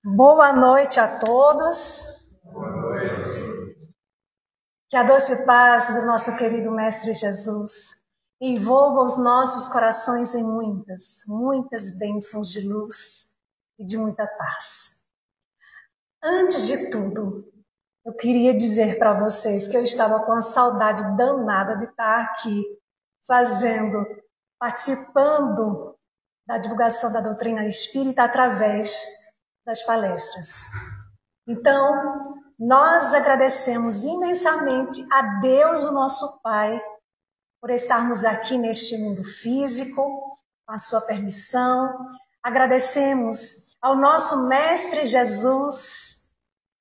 Boa noite a todos. Boa noite. Que a doce paz do nosso querido Mestre Jesus envolva os nossos corações em muitas bênçãos de luz e de muita paz. Antes de tudo, eu queria dizer para vocês que eu estava com a saudade danada de estar aqui participando da divulgação da doutrina espírita através das palestras. Então, nós agradecemos imensamente a Deus, o nosso Pai, por estarmos aqui neste mundo físico, com a sua permissão. Agradecemos ao nosso Mestre Jesus,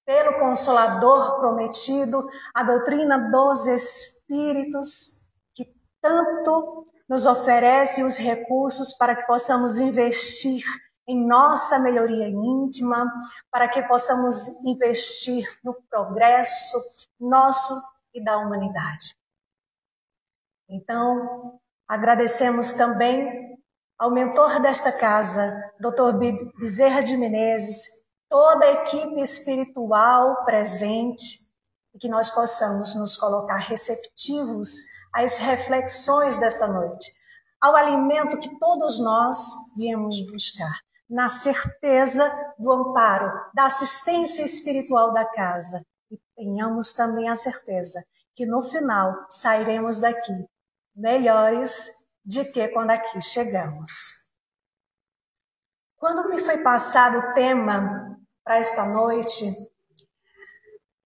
pelo Consolador prometido, a doutrina dos Espíritos, que tanto nos oferece os recursos para que possamos investir em nossa melhoria íntima, para que possamos investir no progresso nosso e da humanidade. Então, agradecemos também ao mentor desta casa, Dr. Bezerra de Menezes, toda a equipe espiritual presente, e que nós possamos nos colocar receptivos às reflexões desta noite, ao alimento que todos nós viemos buscar, na certeza do amparo, da assistência espiritual da casa. E tenhamos também a certeza que no final sairemos daqui melhores de que quando aqui chegamos. Quando me foi passado o tema para esta noite,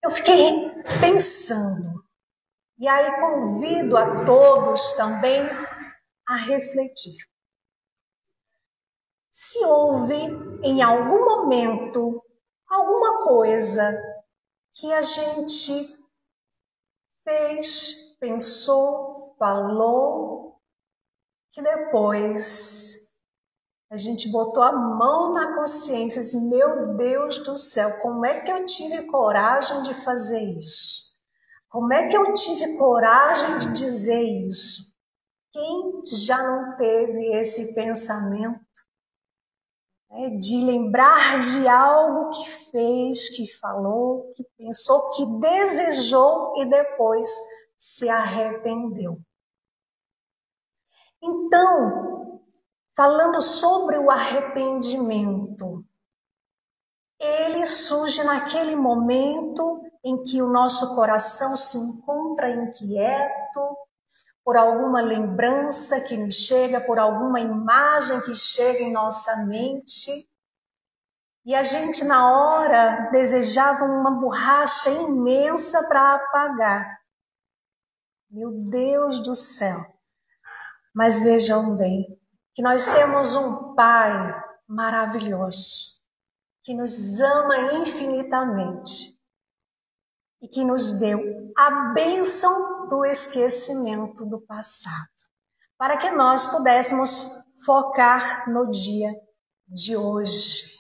eu fiquei pensando. E aí convido a todos também a refletir. Se houve em algum momento alguma coisa que a gente fez, pensou, falou, que depois a gente botou a mão na consciência e disse, meu Deus do céu, como é que eu tive coragem de fazer isso? Como é que eu tive coragem de dizer isso? Quem já não teve esse pensamento? De lembrar de algo que fez, que falou, que pensou, que desejou e depois se arrependeu. Então, falando sobre o arrependimento, ele surge naquele momento em que o nosso coração se encontra inquieto, por alguma lembrança que nos chega, por alguma imagem que chega em nossa mente. E a gente, na hora, desejava uma borracha imensa para apagar. Meu Deus do céu! Mas vejam bem, que nós temos um Pai maravilhoso, que nos ama infinitamente e que nos deu a bênção do esquecimento do passado, para que nós pudéssemos focar no dia de hoje,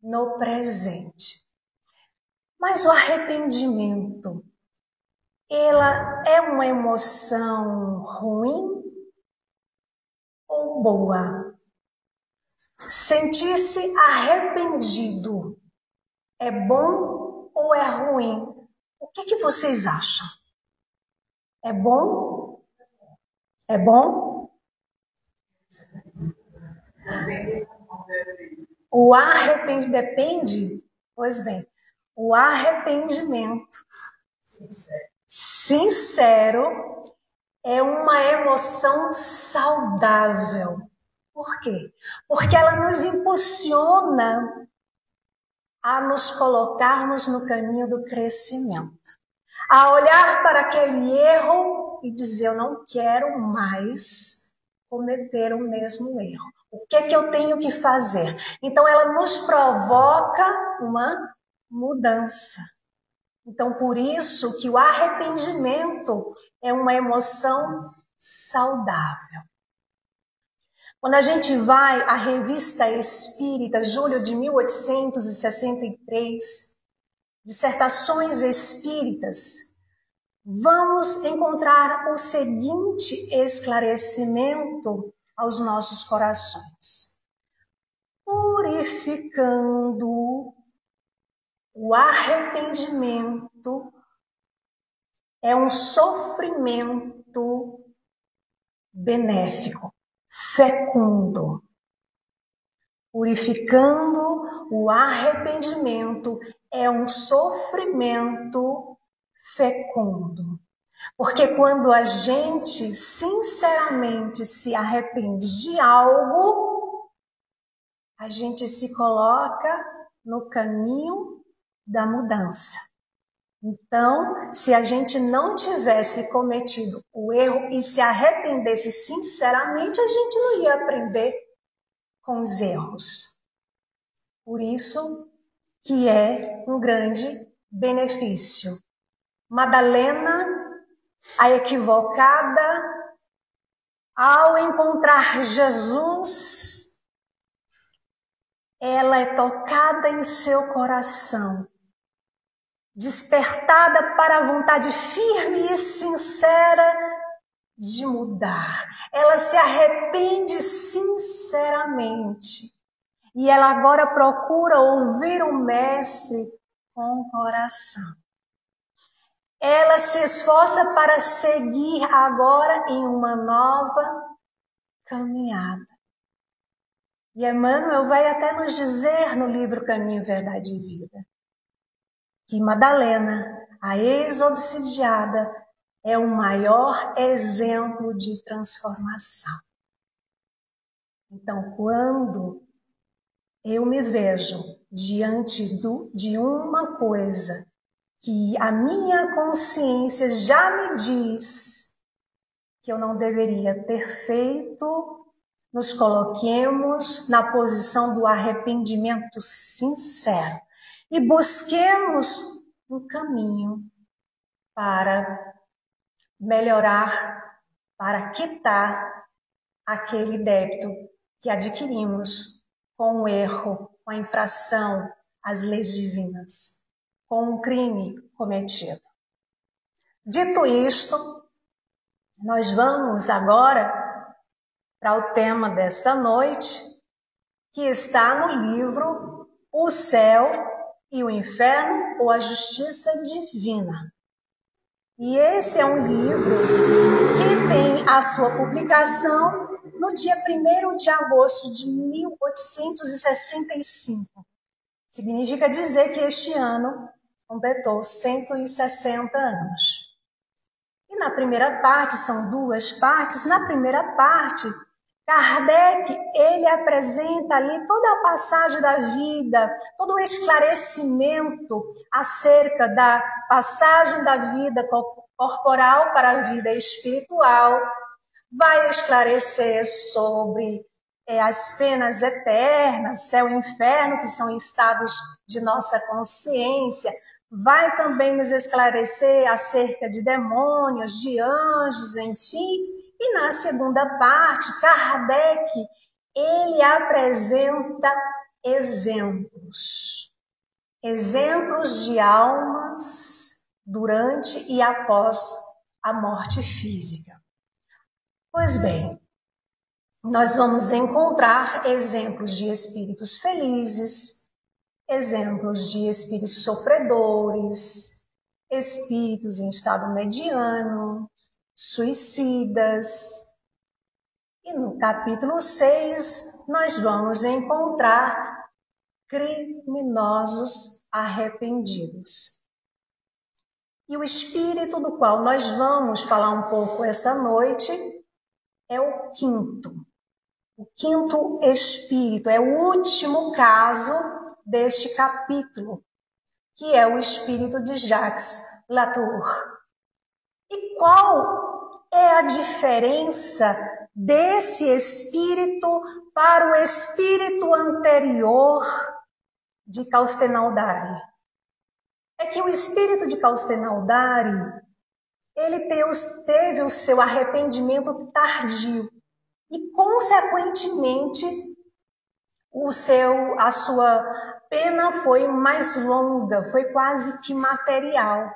no presente. Mas o arrependimento, ela é uma emoção ruim ou boa? Sentir-se arrependido é bom ou é ruim? O que vocês acham? É bom? É bom? O arrependimento depende? Pois bem, o arrependimento sincero é uma emoção saudável. Por quê? Porque ela nos impulsiona a nos colocarmos no caminho do crescimento, a olhar para aquele erro e dizer, eu não quero mais cometer o mesmo erro. O que é que eu tenho que fazer? Então ela nos provoca uma mudança. Então por isso que o arrependimento é uma emoção saudável. Quando a gente vai à Revista Espírita, julho de 1863, Dissertações Espíritas, vamos encontrar o seguinte esclarecimento aos nossos corações. Purificando. O arrependimento é um sofrimento benéfico, fecundo. Purificando, o arrependimento é um sofrimento fecundo. Porque quando a gente sinceramente se arrepende de algo, a gente se coloca no caminho da mudança. Então, se a gente não tivesse cometido o erro e se arrependesse sinceramente, a gente não ia aprender com os erros. Por isso que é um grande benefício. Madalena, a equivocada, ao encontrar Jesus, ela é tocada em seu coração, despertada para a vontade firme e sincera de mudar. Ela se arrepende sinceramente. E ela agora procura ouvir o Mestre com o coração. Ela se esforça para seguir agora em uma nova caminhada. E Emmanuel vai até nos dizer no livro Caminho, Verdade e Vida que Madalena, a ex-obsidiada, é o maior exemplo de transformação. Então, quando eu me vejo diante de uma coisa que a minha consciência já me diz que eu não deveria ter feito, nos coloquemos na posição do arrependimento sincero e busquemos um caminho para melhorar, para quitar aquele débito que adquirimos com o erro, com a infração às leis divinas, com um crime cometido. Dito isto, nós vamos agora para o tema desta noite, que está no livro O Céu e o Inferno, ou a Justiça Divina. E esse é um livro que tem a sua publicação no dia 1º de agosto de 1865. Significa dizer que este ano completou 160 anos. E na primeira parte, são 2 partes, na primeira parte, Kardec, ele apresenta ali toda a passagem da vida, todo o esclarecimento acerca da passagem da vida corporal para a vida espiritual, vai esclarecer sobre as penas eternas, céu e inferno, que são estados de nossa consciência, vai também nos esclarecer acerca de demônios, de anjos, enfim. E na segunda parte, Kardec, ele apresenta exemplos. Exemplos de almas durante e após a morte física. Pois bem, nós vamos encontrar exemplos de espíritos felizes, exemplos de espíritos sofredores, espíritos em estado mediano, suicidas. E no capítulo 6, nós vamos encontrar criminosos arrependidos. E o espírito do qual nós vamos falar um pouco esta noite é o quinto. O quinto espírito, é o último caso deste capítulo, que é o espírito de Jacques Latour. E qual é a diferença desse espírito para o espírito anterior de Castanhaldari? É que o espírito de Castanhaldari, ele teve o seu arrependimento tardio e, consequentemente, a sua pena foi mais longa, foi quase que material.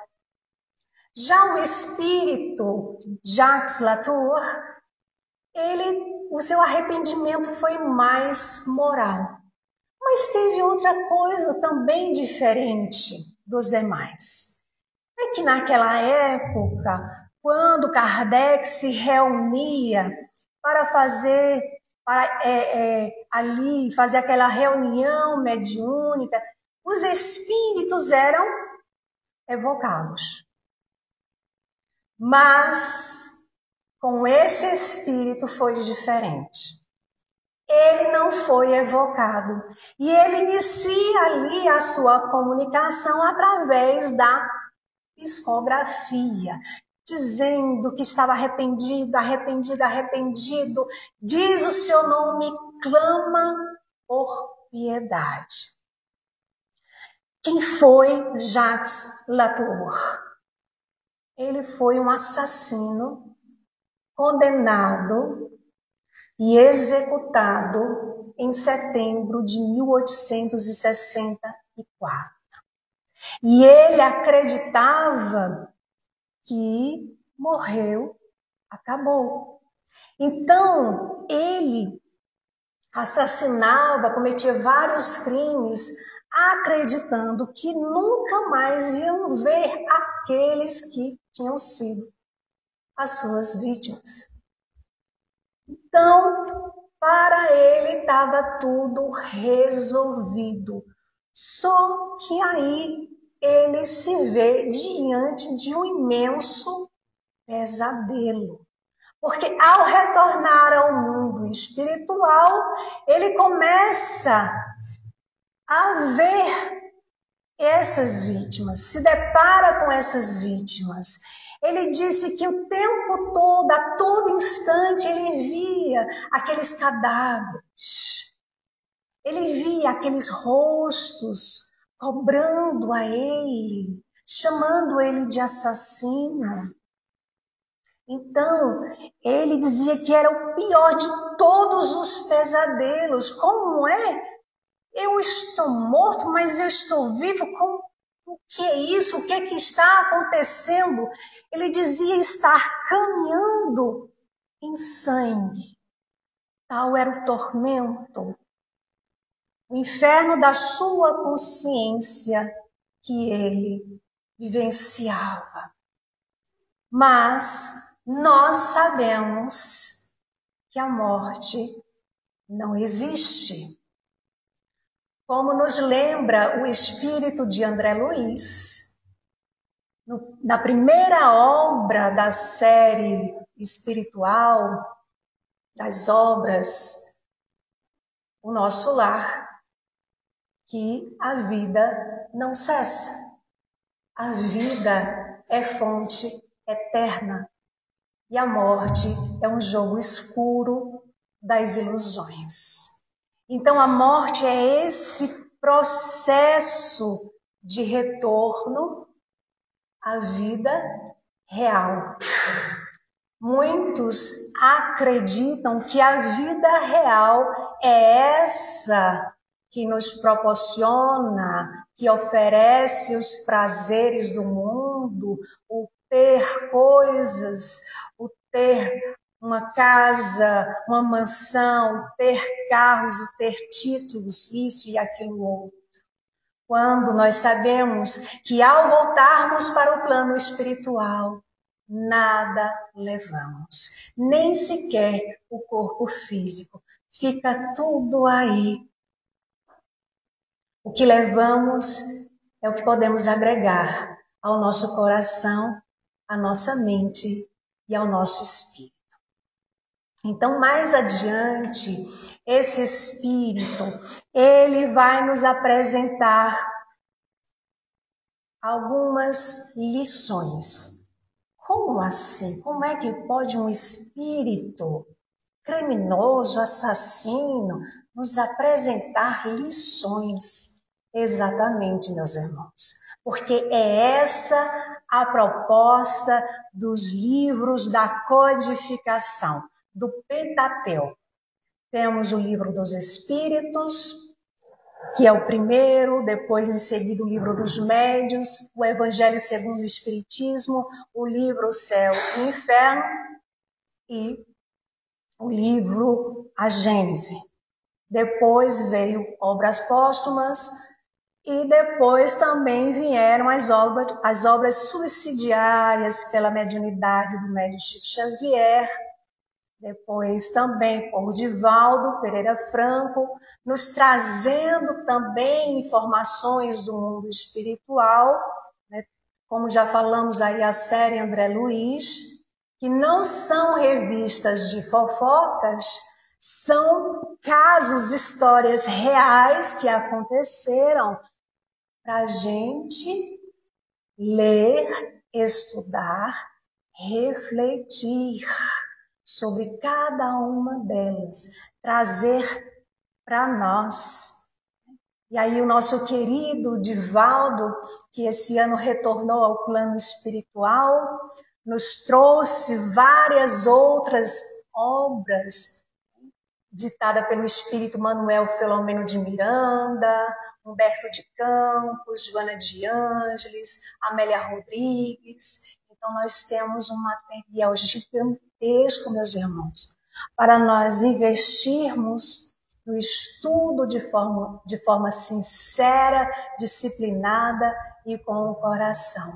Já o espírito Jacques Latour, o seu arrependimento foi mais moral. Mas teve outra coisa também diferente dos demais. É que naquela época, quando Kardec se reunia para fazer, ali, fazer aquela reunião mediúnica, os espíritos eram evocados. Mas com esse espírito foi diferente. Ele não foi evocado. E ele inicia ali a sua comunicação através da psicografia, dizendo que estava arrependido, arrependido, arrependido. Diz o seu nome, clama por piedade. Quem foi Jacques Latour? Ele foi um assassino condenado e executado em setembro de 1864. E ele acreditava que morreu, acabou. Então, ele assassinava, cometia vários crimes, acreditando que nunca mais iam ver aqueles que tinham sido as suas vítimas. Então, para ele estava tudo resolvido. Só que aí ele se vê diante de um imenso pesadelo. Porque ao retornar ao mundo espiritual, ele começa a ver essas vítimas, se depara com essas vítimas. Ele disse que o tempo todo, a todo instante, ele via aqueles cadáveres. Ele via aqueles rostos cobrando a ele, chamando ele de assassino. Então, ele dizia que era o pior de todos os pesadelos. Como é? Eu estou morto, mas eu estou vivo. O que é isso? O que é que está acontecendo? Ele dizia estar caminhando em sangue. Tal era o tormento, o inferno da sua consciência que ele vivenciava. Mas nós sabemos que a morte não existe. Como nos lembra o espírito de André Luiz, na primeira obra da série espiritual, das obras O Nosso Lar, que a vida não cessa. A vida é fonte eterna e a morte é um jogo escuro das ilusões. Então a morte é esse processo de retorno à vida real. Muitos acreditam que a vida real é essa que nos proporciona, que oferece os prazeres do mundo, o ter coisas, o ter uma casa, uma mansão, o ter carros, o ter títulos, isso e aquilo outro. Quando nós sabemos que ao voltarmos para o plano espiritual, nada levamos, nem sequer o corpo físico. Fica tudo aí. O que levamos é o que podemos agregar ao nosso coração, à nossa mente e ao nosso espírito. Então, mais adiante, esse espírito, ele vai nos apresentar algumas lições. Como assim? Como é que pode um espírito criminoso, assassino, nos apresentar lições? Exatamente, meus irmãos. Porque é essa a proposta dos livros da codificação, do Pentateuco. Temos o livro dos Espíritos, que é o primeiro, depois em seguida o livro dos Médiuns, o Evangelho segundo o Espiritismo, o livro O Céu e o Inferno e o livro A Gênese. Depois veio Obras Póstumas e depois também vieram as obras subsidiárias pela mediunidade do médium Chico Xavier, depois também por Divaldo Pereira Franco, nos trazendo também informações do mundo espiritual, né? Como já falamos aí a série André Luiz, que não são revistas de fofocas, são casos, histórias reais que aconteceram para a gente ler, estudar, refletir sobre cada uma delas, trazer para nós. E aí o nosso querido Divaldo, que esse ano retornou ao plano espiritual, nos trouxe várias outras obras ditadas pelo espírito Manuel Filomeno de Miranda, Humberto de Campos, Joana de Ângeles, Amélia Rodrigues. Então nós temos um material gigantesco, meus irmãos, para nós investirmos no estudo de forma sincera, disciplinada e com o coração.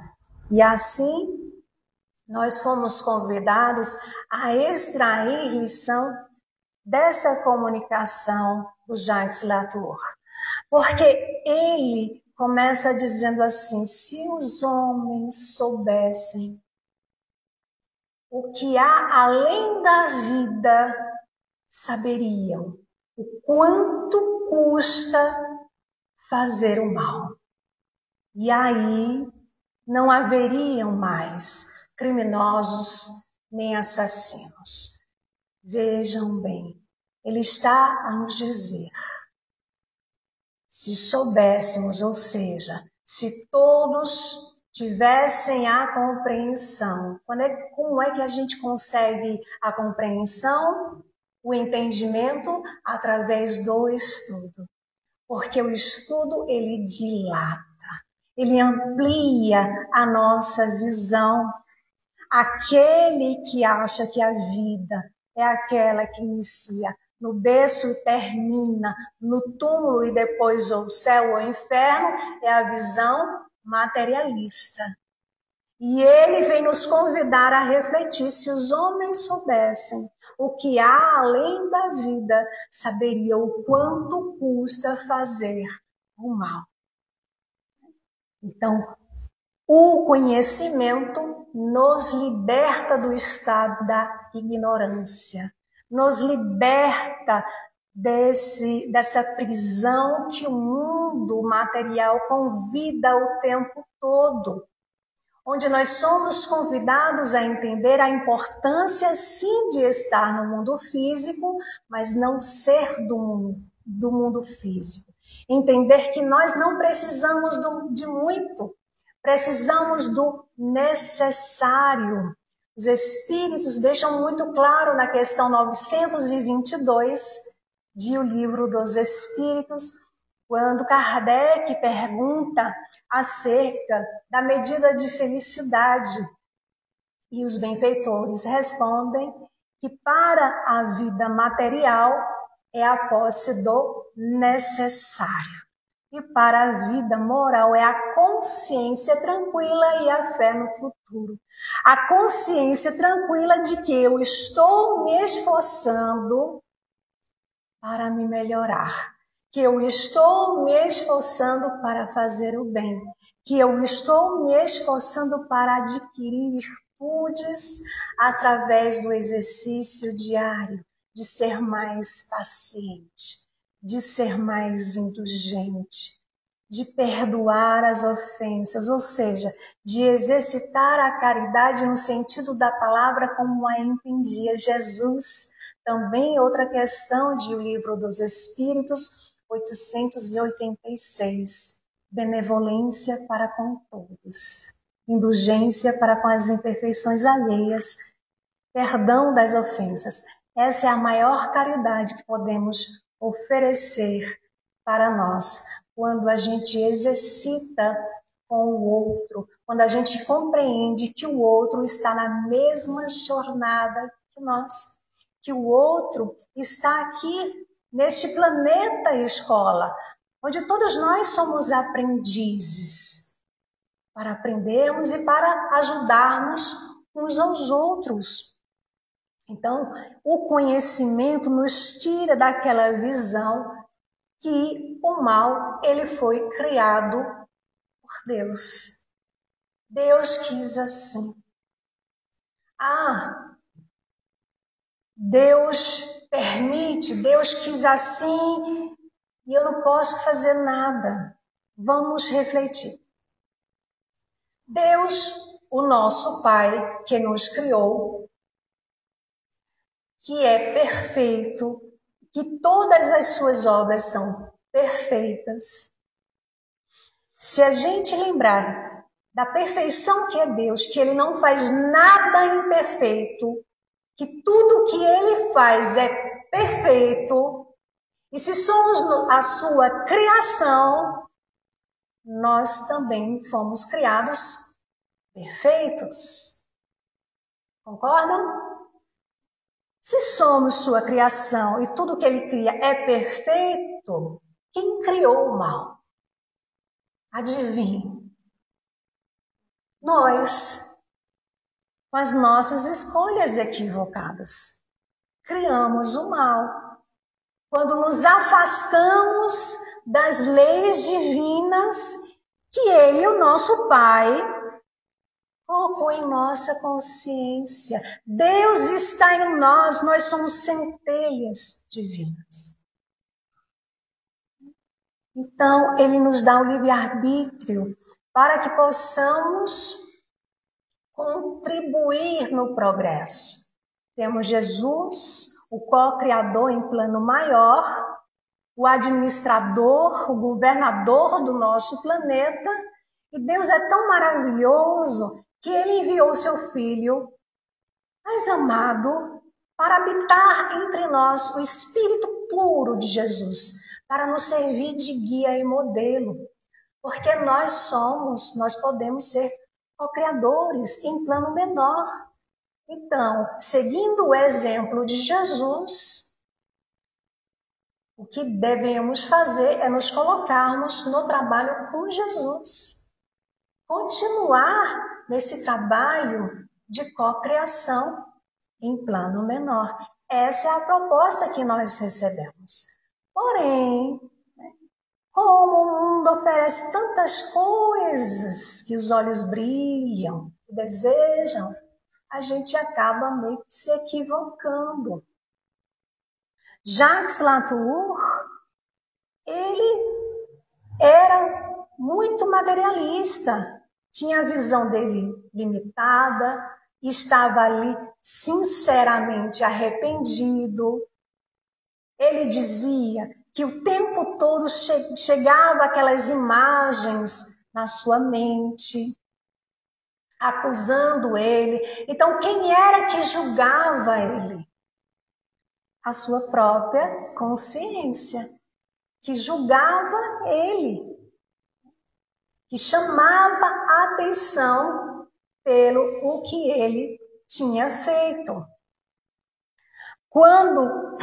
E assim, nós fomos convidados a extrair lição dessa comunicação do Jacques Latour. Porque ele começa dizendo assim: se os homens soubessem o que há além da vida, saberiam o quanto custa fazer o mal. E aí não haveriam mais criminosos nem assassinos. Vejam bem, ele está a nos dizer: se soubéssemos, ou seja, se todos tivessem a compreensão. Como é que a gente consegue a compreensão? O entendimento através do estudo. Porque o estudo, ele dilata, ele amplia a nossa visão. Aquele que acha que a vida é aquela que inicia no berço e termina no túmulo e depois ou céu ou inferno, é a visão materialista. E ele vem nos convidar a refletir: se os homens soubessem o que há além da vida, saberiam o quanto custa fazer o mal. Então, o conhecimento nos liberta do estado da ignorância, nos liberta dessa prisão que o mundo material convida o tempo todo, onde nós somos convidados a entender a importância, sim, de estar no mundo físico, mas não ser do mundo físico. Entender que nós não precisamos de muito, precisamos do necessário. Os Espíritos deixam muito claro na questão 922 de O Livro dos Espíritos, quando Kardec pergunta acerca da medida de felicidade. E os benfeitores respondem que para a vida material é a posse do necessário. E para a vida moral é a consciência tranquila e a fé no futuro. A consciência tranquila de que eu estou me esforçando para me melhorar, que eu estou me esforçando para fazer o bem, que eu estou me esforçando para adquirir virtudes através do exercício diário, de ser mais paciente, de ser mais indulgente, de perdoar as ofensas, ou seja, de exercitar a caridade no sentido da palavra como a entendia Jesus. Também outra questão de O Livro dos Espíritos, 886. Benevolência para com todos, indulgência para com as imperfeições alheias, perdão das ofensas. Essa é a maior caridade que podemos oferecer para nós, quando a gente exercita com o outro, quando a gente compreende que o outro está na mesma jornada que nós, que o outro está aqui neste planeta escola, onde todos nós somos aprendizes, para aprendermos e para ajudarmos uns aos outros. Então, o conhecimento nos tira daquela visão que o mal, ele foi criado por Deus. Deus quis assim. Deus permite, Deus quis assim e eu não posso fazer nada. Vamos refletir. Deus, o nosso Pai, que nos criou, que é perfeito, que todas as suas obras são perfeitas. Se a gente lembrar da perfeição que é Deus, que Ele não faz nada imperfeito, que tudo que Ele faz é perfeito, e se somos a sua criação, nós também fomos criados perfeitos. Concordam? Se somos sua criação e tudo que Ele cria é perfeito, quem criou o mal? Adivinhe. Nós, com as nossas escolhas equivocadas, criamos o mal. Quando nos afastamos das leis divinas que Ele, o nosso Pai, colocou em nossa consciência. Deus está em nós, nós somos centelhas divinas. Então, Ele nos dá o livre-arbítrio para que possamos contribuir no progresso. Temos Jesus, o co-criador em plano maior, o administrador, o governador do nosso planeta, e Deus é tão maravilhoso que Ele enviou seu Filho mais amado para habitar entre nós o Espírito puro de Jesus, para nos servir de guia e modelo. Porque nós podemos ser co-criadores em plano menor. Então, seguindo o exemplo de Jesus, o que devemos fazer é nos colocarmos no trabalho com Jesus. Continuar nesse trabalho de cocriação em plano menor. Essa é a proposta que nós recebemos. Porém, como o mundo oferece tantas coisas que os olhos brilham, que desejam, a gente acaba meio que se equivocando. Jacques Latour, ele era muito materialista, tinha a visão dele limitada, estava ali sinceramente arrependido. Ele dizia que o tempo todo chegava aquelas imagens na sua mente, acusando ele. Então, quem era que julgava ele? A sua própria consciência, que julgava ele, que chamava a atenção pelo o que ele tinha feito. Quando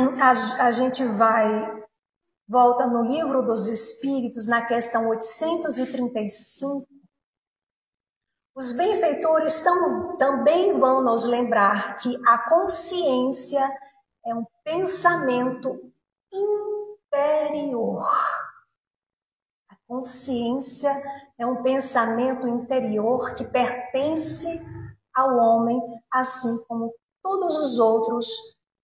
a gente volta no Livro dos Espíritos, na questão 835, os benfeitores também vão nos lembrar que a consciência é um pensamento interior. A consciência é um pensamento interior que pertence ao homem, assim como todos os outros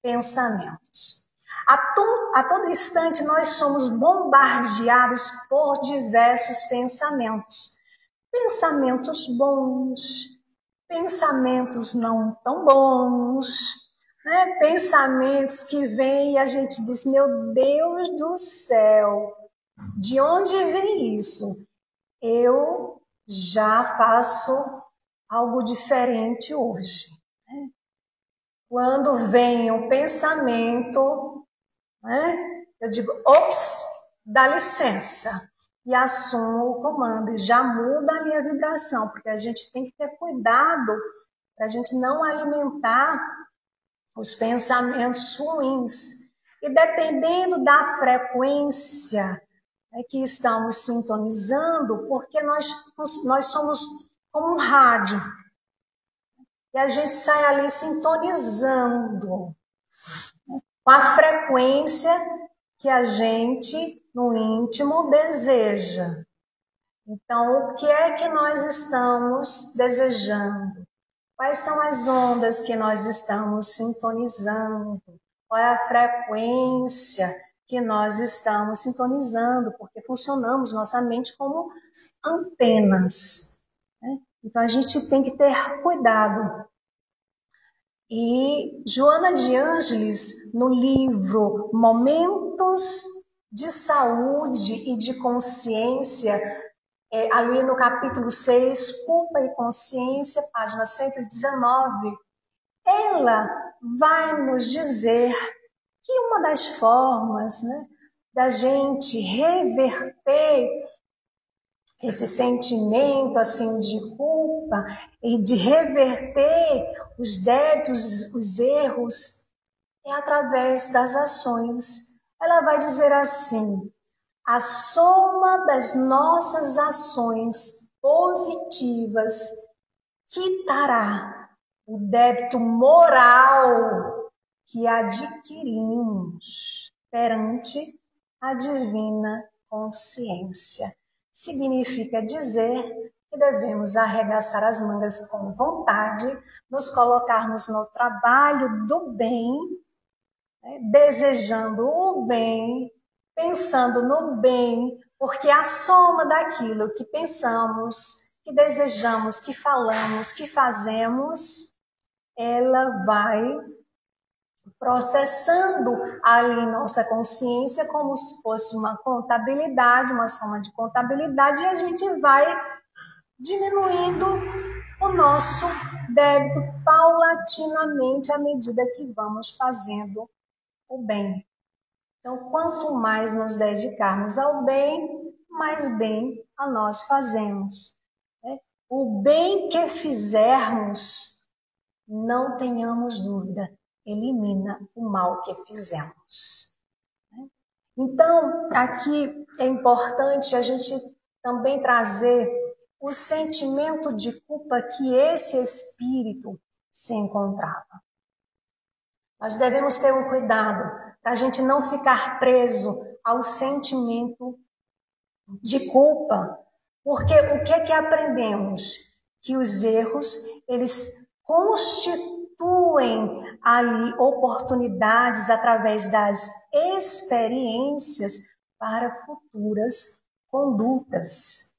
pensamentos. A todo instante nós somos bombardeados por diversos pensamentos. Pensamentos bons, pensamentos não tão bons, né? Pensamentos que vêm e a gente diz, meu Deus do céu, de onde vem isso? Eu já faço algo diferente hoje. Né? Quando vem um pensamento, né? Eu digo, ops, dá licença. E assumo o comando e já muda a minha vibração, porque a gente tem que ter cuidado para a gente não alimentar os pensamentos ruins. E dependendo da frequência que estamos sintonizando, porque nós somos como um rádio, e a gente sai ali sintonizando com a frequência que a gente, no íntimo, deseja. Então, o que é que nós estamos desejando? Quais são as ondas que nós estamos sintonizando? Qual é a frequência que nós estamos sintonizando? Porque funcionamos nossa mente como antenas, né? Então, a gente tem que ter cuidado. E Joana de Ângeles, no livro Momentos de Saúde e de Consciência, ali no capítulo 6, Culpa e Consciência, página 119, ela vai nos dizer que uma das formas, né, da gente reverter esse sentimento assim de culpa e de reverter os débitos, os erros, é através das ações. Ela vai dizer assim: a soma das nossas ações positivas quitará o débito moral que adquirimos perante a divina consciência. Significa dizer que devemos arregaçar as mangas com vontade, nos colocarmos no trabalho do bem, né, desejando o bem, pensando no bem, porque a soma daquilo que pensamos, que desejamos, que falamos, que fazemos, ela vai processando ali nossa consciência como se fosse uma contabilidade, uma soma de contabilidade, e a gente vai diminuindo o nosso débito paulatinamente à medida que vamos fazendo o bem. Então, quanto mais nos dedicarmos ao bem, mais bem a nós fazemos. O bem que fizermos, não tenhamos dúvida, elimina o mal que fizemos. Então, aqui é importante a gente também trazer o sentimento de culpa que esse espírito se encontrava. Nós devemos ter um cuidado para a gente não ficar preso ao sentimento de culpa, porque o que é que aprendemos? Que os erros, eles constituem ali oportunidades através das experiências para futuras condutas.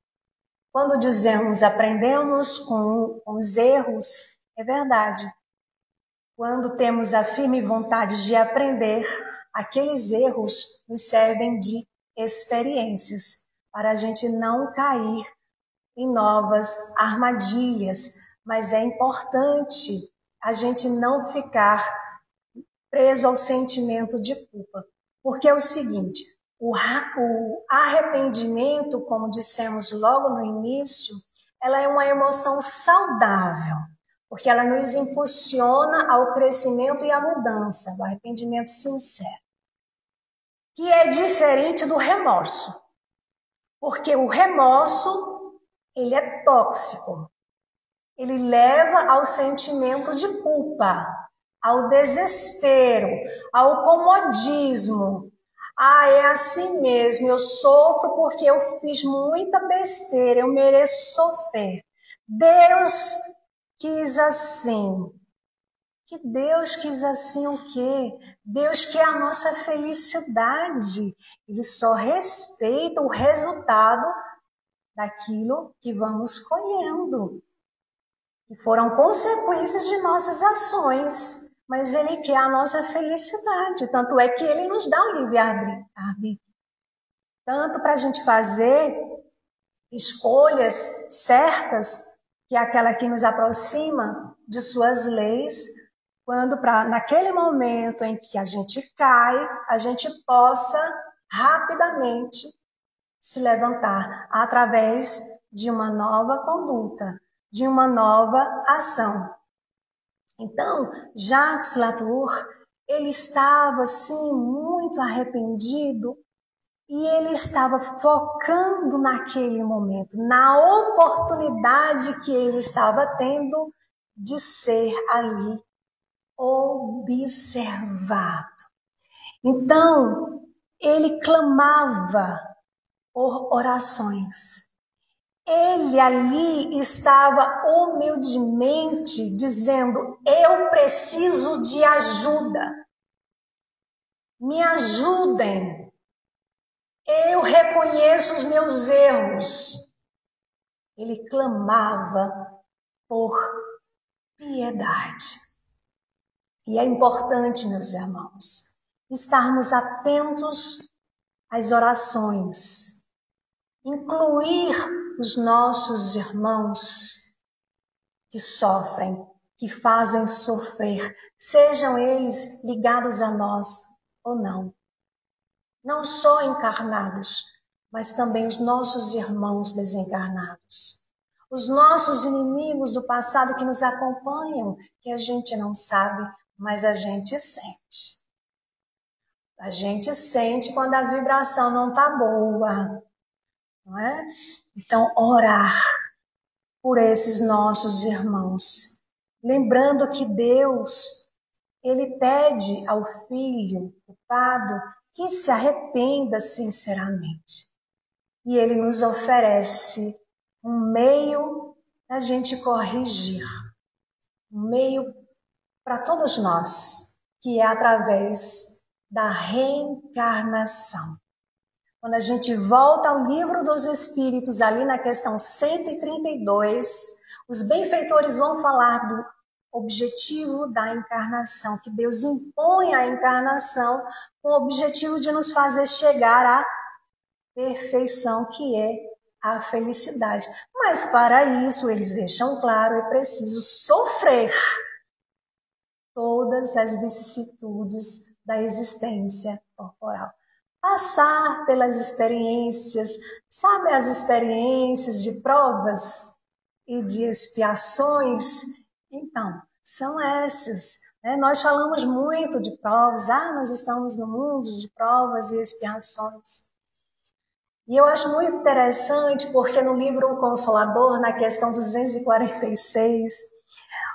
Quando dizemos aprendemos com os erros, é verdade. Quando temos a firme vontade de aprender, aqueles erros nos servem de experiências para a gente não cair em novas armadilhas. Mas é importante a gente não ficar preso ao sentimento de culpa. Porque é o seguinte, o arrependimento, como dissemos logo no início, ela é uma emoção saudável, porque ela nos impulsiona ao crescimento e à mudança, do arrependimento sincero, que é diferente do remorso, porque o remorso, ele é tóxico, ele leva ao sentimento de culpa, ao desespero, ao comodismo. Ah, é assim mesmo, eu sofro porque eu fiz muita besteira, eu mereço sofrer. Deus quis assim. Que Deus quis assim o quê? Deus quer a nossa felicidade. Ele só respeita o resultado daquilo que vamos colhendo, que foram consequências de nossas ações. Mas Ele quer a nossa felicidade. Tanto é que Ele nos dá o livre-arbítrio. Tanto para a gente fazer escolhas certas, que é aquela que nos aproxima de suas leis, quando naquele momento em que a gente cai, a gente possa rapidamente se levantar através de uma nova conduta, de uma nova ação. Então, Jacques Latour, ele estava assim muito arrependido e ele estava focando naquele momento, na oportunidade que ele estava tendo de ser ali observado. Então, ele clamava por orações. Ele ali estava humildemente dizendo: eu preciso de ajuda. Me ajudem. Eu reconheço os meus erros. Ele clamava por piedade. E é importante, meus irmãos, estarmos atentos às orações, incluir os nossos irmãos que sofrem, que fazem sofrer, sejam eles ligados a nós ou não. Não só encarnados, mas também os nossos irmãos desencarnados. Os nossos inimigos do passado que nos acompanham, que a gente não sabe, mas a gente sente. A gente sente quando a vibração não está boa, não é? Então, orar por esses nossos irmãos. Lembrando que Deus, ele pede ao filho culpado que se arrependa sinceramente. E ele nos oferece um meio da gente corrigir. Um meio para todos nós, que é através da reencarnação. Quando a gente volta ao Livro dos Espíritos, ali na questão 132, os benfeitores vão falar do objetivo da encarnação, que Deus impõe a encarnação com o objetivo de nos fazer chegar à perfeição, que é a felicidade. Mas para isso, eles deixam claro, é preciso sofrer todas as vicissitudes da existência corporal. Passar pelas experiências, sabe as experiências de provas e de expiações? Então, são essas. Né? Nós falamos muito de provas, nós estamos no mundo de provas e expiações. E eu acho muito interessante porque no livro O Consolador, na questão 246,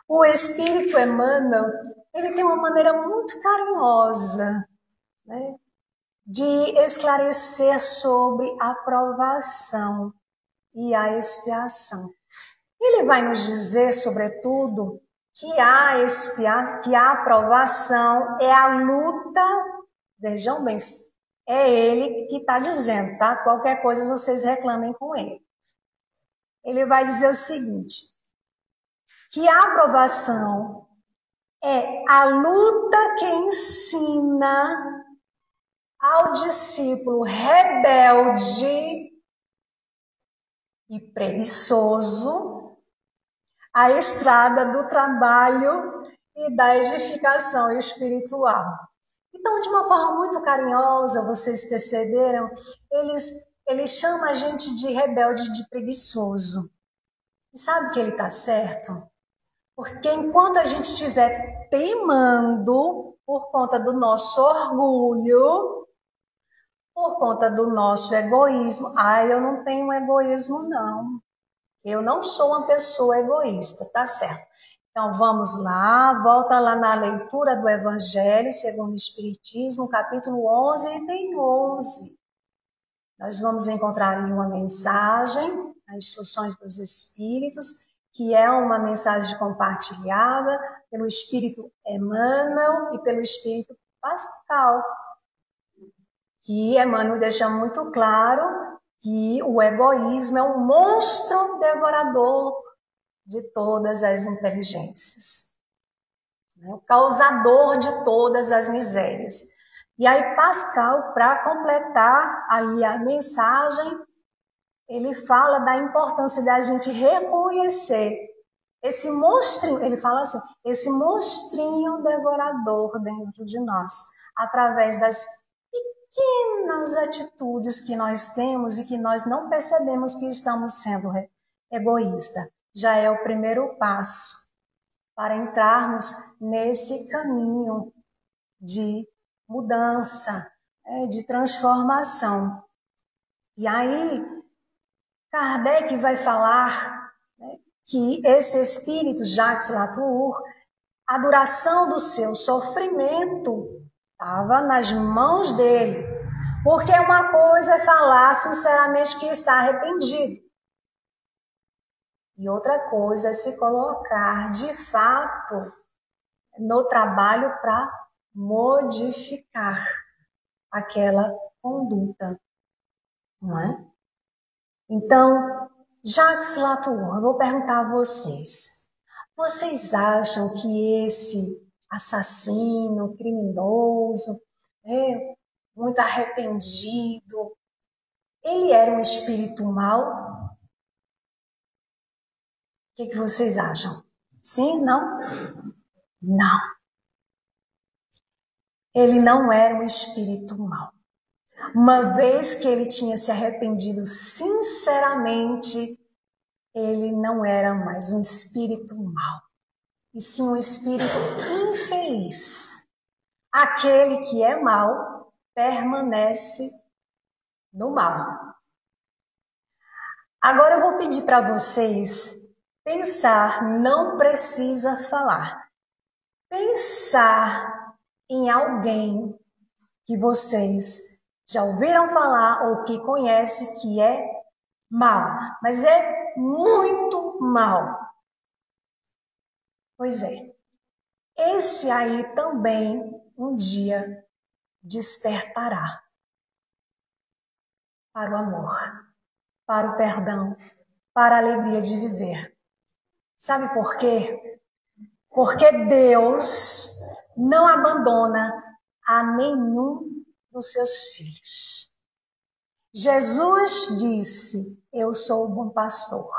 o Espírito Emmanuel, ele tem uma maneira muito carinhosa, né, de esclarecer sobre a provação e a expiação. Ele vai nos dizer, sobretudo, que a aprovação é a luta, vejam bem, é ele que está dizendo, tá? Qualquer coisa vocês reclamem com ele. Ele vai dizer o seguinte, que a aprovação é a luta que ensina ao discípulo rebelde e preguiçoso a estrada do trabalho e da edificação espiritual. Então, de uma forma muito carinhosa, vocês perceberam, ele chama a gente de rebelde, de preguiçoso. E sabe que ele está certo? Porque enquanto a gente estiver teimando por conta do nosso orgulho, por conta do nosso egoísmo, eu não tenho egoísmo não, eu não sou uma pessoa egoísta, tá certo? Então vamos lá, volta lá na leitura do Evangelho segundo o Espiritismo, capítulo 11, item 11. Nós vamos encontrar ali uma mensagem, as Instruções dos Espíritos, que é uma mensagem compartilhada pelo Espírito Emmanuel e pelo Espírito Pascal, que Emmanuel deixa muito claro que o egoísmo é um monstro devorador de todas as inteligências, né? O causador de todas as misérias. E aí Pascal, para completar ali a mensagem, ele fala da importância da gente reconhecer esse monstrinho, ele fala assim, esse monstrinho devorador dentro de nós, através das pequenas atitudes que nós temos e que nós não percebemos que estamos sendo egoístas. Já é o primeiro passo para entrarmos nesse caminho de mudança, de transformação. E aí, Kardec vai falar, né, que esse espírito, Jacques Latour, a duração do seu sofrimento estava nas mãos dele. Porque uma coisa é falar sinceramente que está arrependido. E outra coisa é se colocar, de fato, no trabalho para modificar aquela conduta. Não é? Então, Jacques Latour, eu vou perguntar a vocês. Vocês acham que esse assassino, criminoso, muito arrependido, ele era um espírito mau? O que vocês acham? Sim? Não? Não. Ele não era um espírito mau. Uma vez que ele tinha se arrependido sinceramente, ele não era mais um espírito mau, e sim um espírito infeliz. Aquele que é mau permanece no mal. Agora eu vou pedir para vocês pensar, não precisa falar. Pensar em alguém que vocês já ouviram falar ou que conhece que é mau, mas é muito mau. Pois é, esse aí também um dia despertará para o amor, para o perdão, para a alegria de viver. Sabe por quê? Porque Deus não abandona a nenhum dos seus filhos. Jesus disse: eu sou o bom pastor,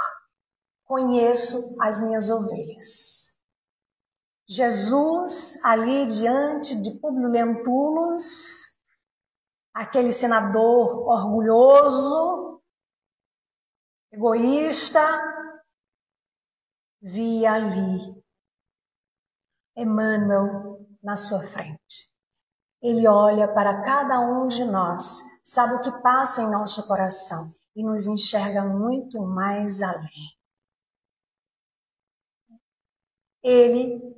conheço as minhas ovelhas. Jesus, ali diante de Públio Lentulus, aquele senador orgulhoso, egoísta, via ali Emmanuel na sua frente. Ele olha para cada um de nós, sabe o que passa em nosso coração e nos enxerga muito mais além. Ele,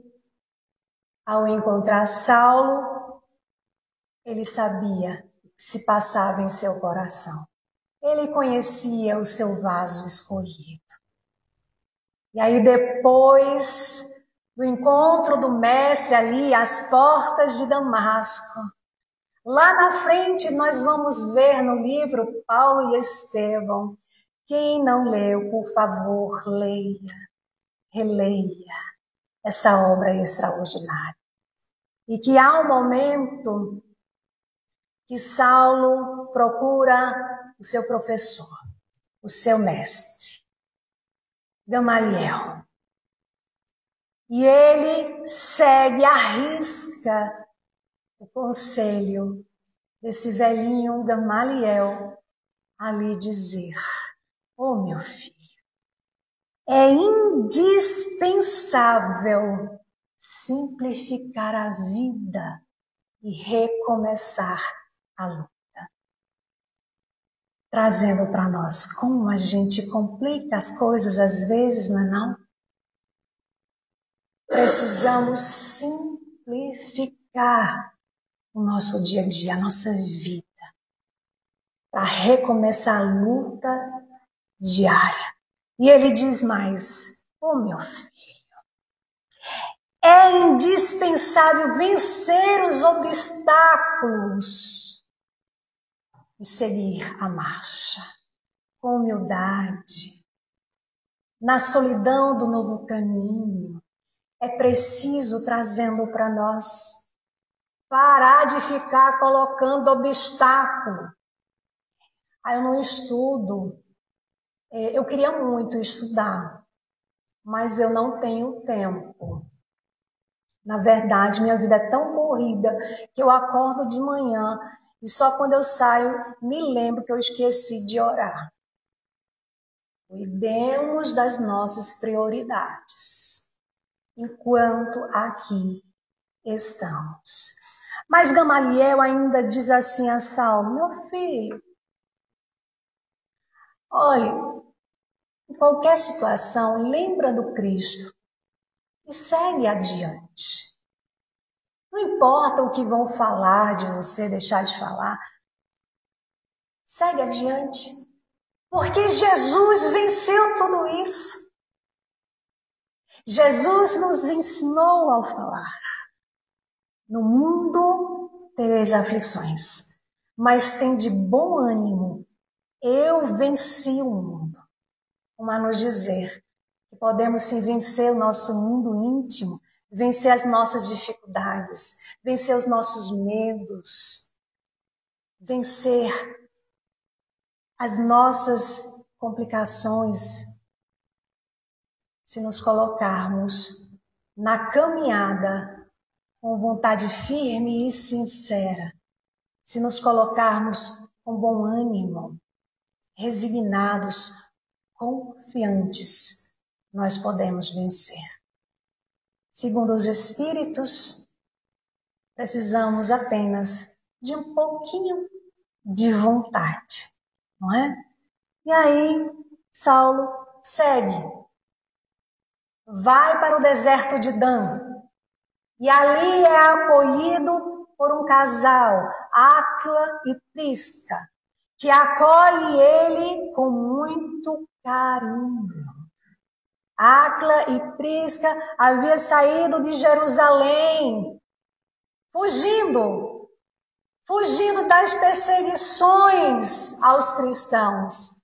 ao encontrar Saulo, ele sabia o que se passava em seu coração. Ele conhecia o seu vaso escolhido. E aí depois do encontro do mestre ali às portas de Damasco, lá na frente nós vamos ver no livro Paulo e Estevão. Quem não leu, por favor, leia, releia essa obra extraordinária. E que há um momento que Saulo procura o seu professor, o seu mestre, Gamaliel. E ele segue à risca o conselho desse velhinho Gamaliel ali dizer: ô meu filho, é indispensável simplificar a vida e recomeçar a luta. Trazendo para nós como a gente complica as coisas às vezes, não é não? Precisamos simplificar o nosso dia a dia, a nossa vida, para recomeçar a luta diária. E ele diz mais: ô meu filho, é indispensável vencer os obstáculos e seguir a marcha com humildade, na solidão do novo caminho. É preciso, trazendo para nós, parar de ficar colocando obstáculo. Eu não estudo. Eu queria muito estudar, mas eu não tenho tempo. Na verdade, minha vida é tão corrida que eu acordo de manhã e só quando eu saio me lembro que eu esqueci de orar. Cuidemos das nossas prioridades. enquanto aqui estamos. Mas Gamaliel ainda diz assim a Saulo: meu filho, olha, em qualquer situação, lembra do Cristo e segue adiante. Não importa o que vão falar de você, deixar de falar, segue adiante. Porque Jesus venceu tudo isso. Jesus nos ensinou ao falar: no mundo tereis aflições, mas tem de bom ânimo, eu venci o mundo. Como a nos dizer que podemos sim vencer o nosso mundo íntimo, vencer as nossas dificuldades, vencer os nossos medos, vencer as nossas complicações, se nos colocarmos na caminhada com vontade firme e sincera, se nos colocarmos com bom ânimo, resignados, confiantes, nós podemos vencer. Segundo os Espíritos, precisamos apenas de um pouquinho de vontade, não é? E aí, Saulo segue. Vai para o deserto de Dan. E ali é acolhido por um casal, Áquila e Prisca, que acolhe ele com muito carinho. Áquila e Prisca haviam saído de Jerusalém, fugindo das perseguições aos cristãos.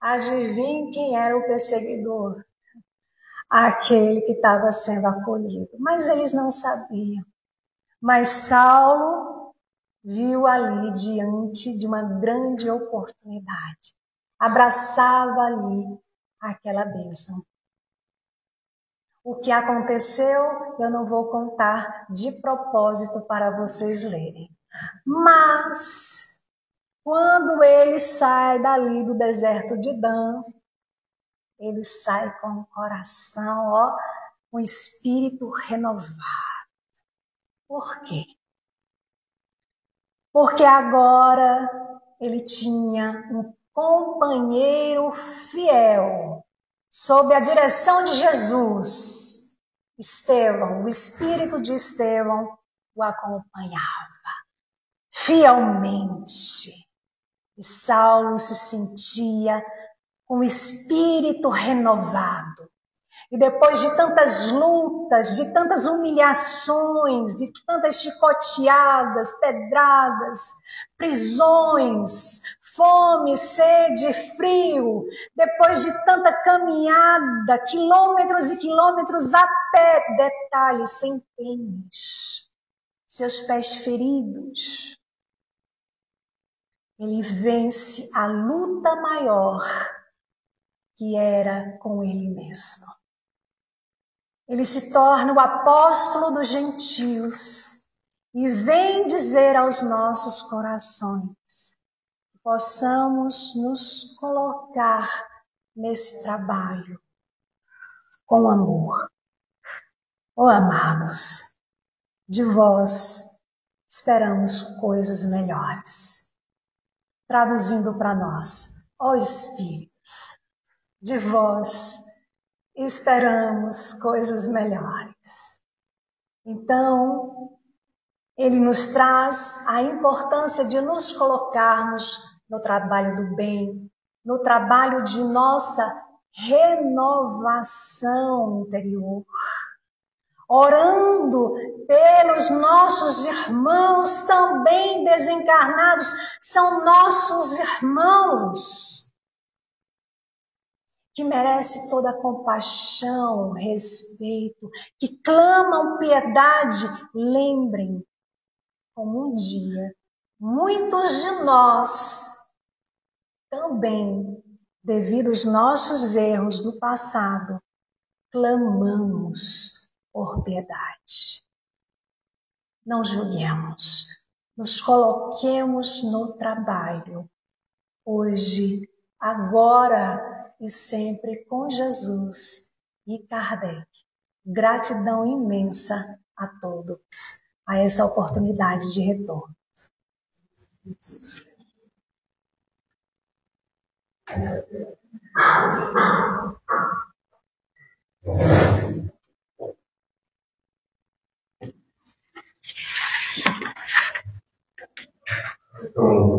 Adivinhe quem era o perseguidor? Aquele que estava sendo acolhido. Mas eles não sabiam. Mas Saulo viu ali diante de uma grande oportunidade. Abraçava ali aquela bênção. O que aconteceu, eu não vou contar de propósito para vocês lerem. Mas, quando ele sai dali do deserto de Dan, ele sai com o coração, com o espírito renovado. Por quê? Porque agora ele tinha um companheiro fiel, sob a direção de Jesus. Estevão, o espírito de Estevão o acompanhava fielmente. E Saulo se sentia com o espírito renovado. E depois de tantas lutas, de tantas humilhações, de tantas chicoteadas, pedradas, prisões, fome, sede, frio, depois de tanta caminhada, quilômetros e quilômetros a pé, detalhe, sem tênis, seus pés feridos, ele vence a luta maior que era com ele mesmo. Ele se torna o apóstolo dos gentios e vem dizer aos nossos corações que possamos nos colocar nesse trabalho com amor. Oh, amados, de vós esperamos coisas melhores. Traduzindo para nós, ó Espíritos, de vós esperamos coisas melhores. Então, ele nos traz a importância de nos colocarmos no trabalho do bem, no trabalho de nossa renovação interior, orando pelos nossos irmãos também desencarnados, são nossos irmãos, que merece toda a compaixão, respeito, que clamam piedade. Lembrem, como um dia, muitos de nós também, devido aos nossos erros do passado, clamamos por piedade. Não julguemos, nos coloquemos no trabalho, hoje, agora e sempre com Jesus e Kardec Gratidão imensa a todos, a essa oportunidade de retorno. Então,